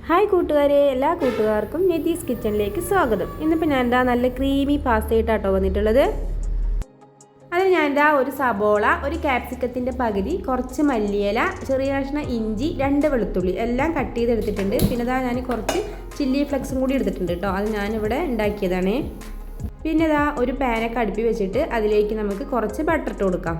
Hi കൂട്ടുകാരെ, എല്ലാ കൂട്ടുകാർക്കും നെതീസ് കിച്ചണിലേക്ക് സ്വാഗതം. ഇന്നിപ്പോൾ ഞാൻ നല്ല ക്രീമി പാസ്തയായിട്ടാട്ടോ വന്നിട്ടുള്ളത്. അതിന് ഞാൻ ഒരു സബോള, ഒരു ക്യാപ്സിക്കത്തിൻ്റെ പകുതി, കുറച്ച് മല്ലിയില, ചെറിയ കഷ്ണം ഇഞ്ചി, 2 വെളുത്തുള്ളി എല്ലാം കട്ട് ചെയ്തെടുത്തിട്ടുണ്ട്. പിന്നെ ഞാൻ കുറച്ച് ചില്ലി ഫ്ലെക്സും കൂടി എടുത്തിട്ടുണ്ട് കേട്ടോ. അത് ഞാനിവിടെ ഉണ്ടാക്കിയതാണ്. പിന്നെ ഒരു പാനൊക്കെ അടുപ്പി വെച്ചിട്ട് അതിലേക്ക് നമുക്ക് കുറച്ച് ബട്ടർ ഇട്ട് കൊടുക്കാം.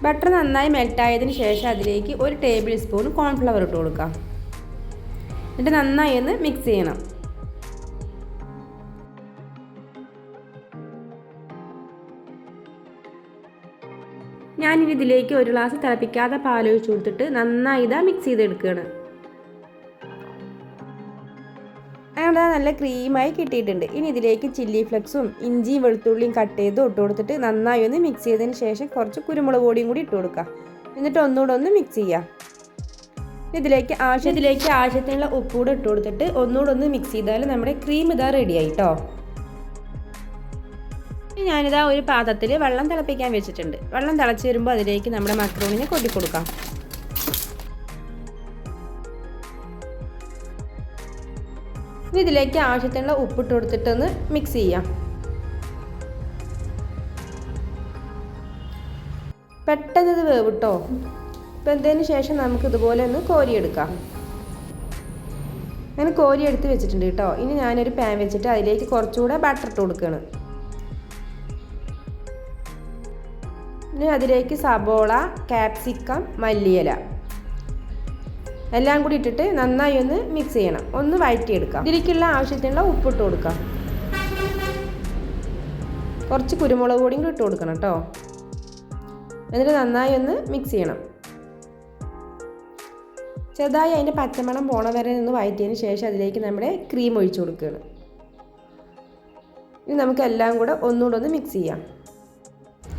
ബട്ടർ നന്നായി മെൽട്ടായതിന് ശേഷം അതിലേക്ക് 1 ടേബിൾ സ്പൂൺ കോൺഫ്ലവർ ഇട്ട് കൊടുക്കാം. എന്നിട്ട് നന്നായി ഒന്ന് മിക്സ് ചെയ്യണം. ഞാനിനി ഇതിലേക്ക് 1 ഗ്ലാസ് തിളപ്പിക്കാതെ പാലൊഴിച്ച് കൊടുത്തിട്ട് നന്നായി മിക്സ് ചെയ്തെടുക്കുകയാണ്. അങ്ങനെ നല്ല ക്രീമായി കിട്ടിയിട്ടുണ്ട്. ഇനി ഇതിലേക്ക് ചില്ലി ഫ്ലെക്സും ഇഞ്ചിയും വെളുത്തുള്ളിയും കട്ട് ചെയ്ത് ഇട്ട് കൊടുത്തിട്ട് നന്നായി ഒന്ന് മിക്സ് ചെയ്തതിന് ശേഷം കുറച്ച് കുരുമുളക് പൊടിയും കൂടി ഇട്ട് കൊടുക്കുക. എന്നിട്ട് ഒന്നുകൂടെ ഒന്ന് മിക്സ് ചെയ്യുക. ഇതിലേക്ക് ആവശ്യത്തിനുള്ള ഉപ്പ് കൂടെ ഇട്ട് കൊടുത്തിട്ട് ഒന്നുകൂടെ ഒന്ന് മിക്സ് ചെയ്താൽ നമ്മുടെ ക്രീം റെഡിയായി കേട്ടോ. ഞാനിതാ ഒരു പാത്രത്തിൽ വെള്ളം തിളപ്പിക്കാൻ വെച്ചിട്ടുണ്ട്. വെള്ളം തിളച്ച് വരുമ്പോൾ അതിലേക്ക് നമ്മുടെ മക്രോണിനെ കൊട്ടിക്കൊടുക്കാം. ഇതിലേക്ക് ആവശ്യത്തിനുള്ള ഉപ്പിട്ട് കൊടുത്തിട്ടൊന്ന് മിക്സ് ചെയ്യാം. പെട്ടെന്ന് ഇത് വേവിട്ടോ. വെന്തതിന് ശേഷം നമുക്ക് ഇതുപോലെ ഒന്ന് കോരിയെടുക്കാം. ഞാൻ കോരിയെടുത്ത് വെച്ചിട്ടുണ്ട് കേട്ടോ. ഇനി ഞാനൊരു പാൻ വെച്ചിട്ട് അതിലേക്ക് കുറച്ചുകൂടെ ബട്ടർ ഇട്ട് കൊടുക്കുകയാണ്. ഇനി അതിലേക്ക് സബോള, ക്യാപ്സിക്കം, മല്ലിയില എല്ലാം കൂടി ഇട്ടിട്ട് നന്നായി ഒന്ന് മിക്സ് ചെയ്യണം. ഒന്ന് വഴറ്റിയെടുക്കാം. ഇതിലേക്കുള്ള ആവശ്യത്തിനുള്ള ഉപ്പിട്ട് കൊടുക്കാം. കുറച്ച് കുരുമുളക് പൊടിയും ഇട്ട് കൊടുക്കണം കേട്ടോ. എന്നിട്ട് നന്നായി ഒന്ന് മിക്സ് ചെയ്യണം. ചെറുതായി അതിൻ്റെ പച്ചമണം പോണ വരെ ഒന്ന് വഴറ്റിയതിന് ശേഷം അതിലേക്ക് നമ്മുടെ ക്രീം ഒഴിച്ചു കൊടുക്കുകയാണ്. ഇനി നമുക്ക് എല്ലാം കൂടെ ഒന്നുകൂടെ ഒന്ന് മിക്സ് ചെയ്യാം.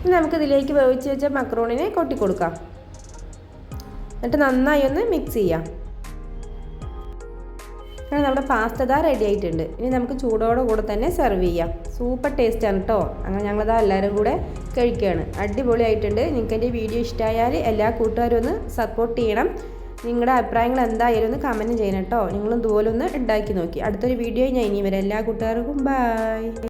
ഇനി നമുക്കിതിലേക്ക് വേവിച്ച് വെച്ച മക്രോണിനെ കൊട്ടിക്കൊടുക്കാം. എന്നിട്ട് നന്നായി ഒന്ന് മിക്സ് ചെയ്യാം. കാരണം നമ്മുടെ പാസ്ത റെഡി ആയിട്ടുണ്ട്. ഇനി നമുക്ക് ചൂടോടെ കൂടെ തന്നെ സെർവ് ചെയ്യാം. സൂപ്പർ ടേസ്റ്റാണ് കേട്ടോ. അങ്ങനെ ഞങ്ങളതാ എല്ലാവരും കൂടെ കഴിക്കുകയാണ്. അടിപൊളിയായിട്ടുണ്ട്. നിങ്ങൾക്ക് എൻ്റെ വീഡിയോ ഇഷ്ടമായാൽ എല്ലാ കൂട്ടുകാരും ഒന്ന് സപ്പോർട്ട് ചെയ്യണം. നിങ്ങളുടെ അഭിപ്രായങ്ങൾ എന്തായാലും ഒന്ന് കമൻറ്റ് ചെയ്യണം കേട്ടോ. നിങ്ങളും ഇതുപോലെ ഒന്ന് ഉണ്ടാക്കി നോക്കി. അടുത്തൊരു വീഡിയോ ഞാൻ ഇനി വരാം. എല്ലാ കൂട്ടുകാർക്കും ബൈ.